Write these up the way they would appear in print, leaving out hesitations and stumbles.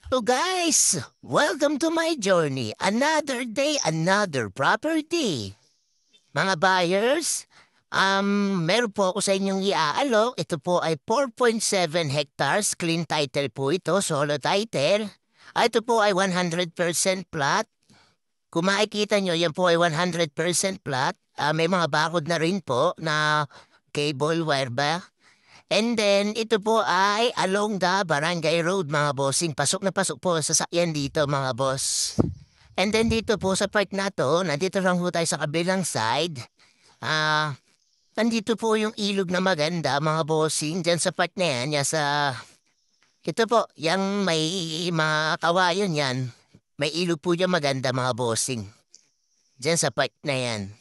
So guys, welcome to my journey. Another day, another property. Mga buyers, meron po ako sa inyong iaalok. Ito po ay 4.7 hectares. Clean title po ito, solo title. Ito po ay 100% plot. Kung makikita nyo, yan po ay 100% plot. May mga bakod na rin po na cable wire ba? And then, ito po ay along the Barangay Road, mga bossing. Pasok na pasok po sa sasakyan dito, mga boss. And then dito po sa part na to, nandito lang po tayo sa kabilang side. Ah, nandito po yung ilog na maganda, mga bossing. Diyan sa part na yan, yan sa... Ito po, yung may mga kawayan yan. May ilog po dyan maganda, mga bossing. Diyan sa part na yan.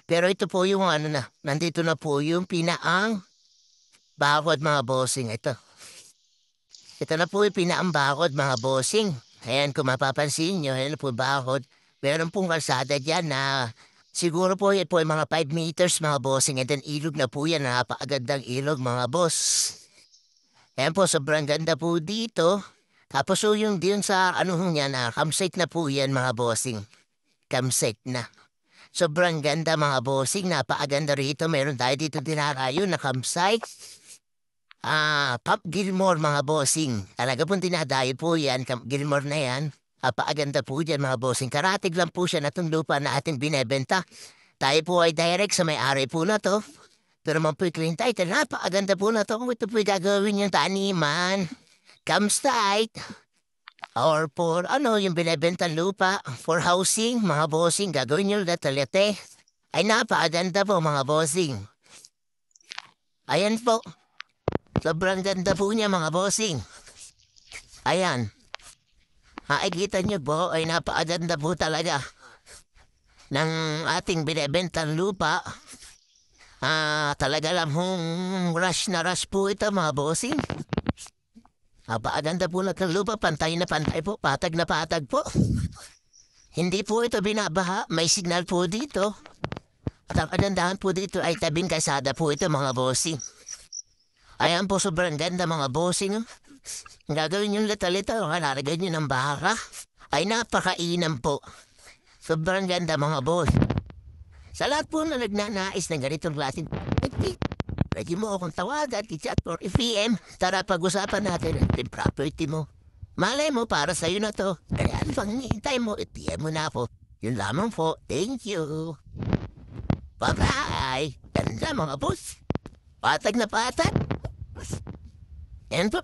Pero ito po yung ano na, nandito na po yung pinaang bakod, mga bossing. Ito na po yung pinaambakod, mga bossing. Ayan, kung mapapansin nyo, ayan po bakod. Meron pong kalsada dyan na siguro po yan po ay mga 5 meters, mga bossing. And then ilog na po yan, napakagandang ilog, mga boss. Ayan po, sobrang ganda po dito. Tapos so yung din sa ano yan, campsite na po yan, mga bossing. Campsite na. Sobrang ganda, mga bossing. Napakaganda rito. Meron tayo dito dinarayo na campsite. Pop Gilmore, mga bossing. Talaga pong dinadayo po yan, Gilmore na yan. Paaganda po dyan, mga bossing. Karatig lang po siya na itong lupa na ating binebenta. Tayo po ay direct sa may-ari po na to. Pero man po'y clean title, napakaganda po na to. Kung ito po'y gagawin yung taniman, campsite, or for ano, yung binebentang lupa, for housing, mga bossing, gagawin nyo latalete. Ay napakaganda po, mga bossing. Ayan po. Sobrang ganda po niya, mga bossing. Ayan. Makikita niyo po ay napakaganda po talaga ng ating binebentang lupa. Talaga lang rush na rush po ito, mga bossing. Napakaganda po ng lupa, pantay na pantay po, patag na patag po. Hindi po ito binabaha, may signal po dito. At ang kagandahan po dito ay tabing kalsada po ito, mga bossing. Ayan po, sobrang ganda, mga bossing. Ang gagawin yung lita-lita, lalagay nyo ng baka. Ay napakainam po. Sobrang ganda, mga boss. Sa lahat po na nagnanais ng ganitong klaseng pwede mo akong tawagan, i-chat or i-PM. Tara, pag-usapan natin ang property mo. Malay mo, para sa'yo na to. Kaya ano pang hinihintay mo, i-PM mo na ako. Yun lamang po. Thank you. Bye-bye. Ganda, mga boss. Patag na patag. And po.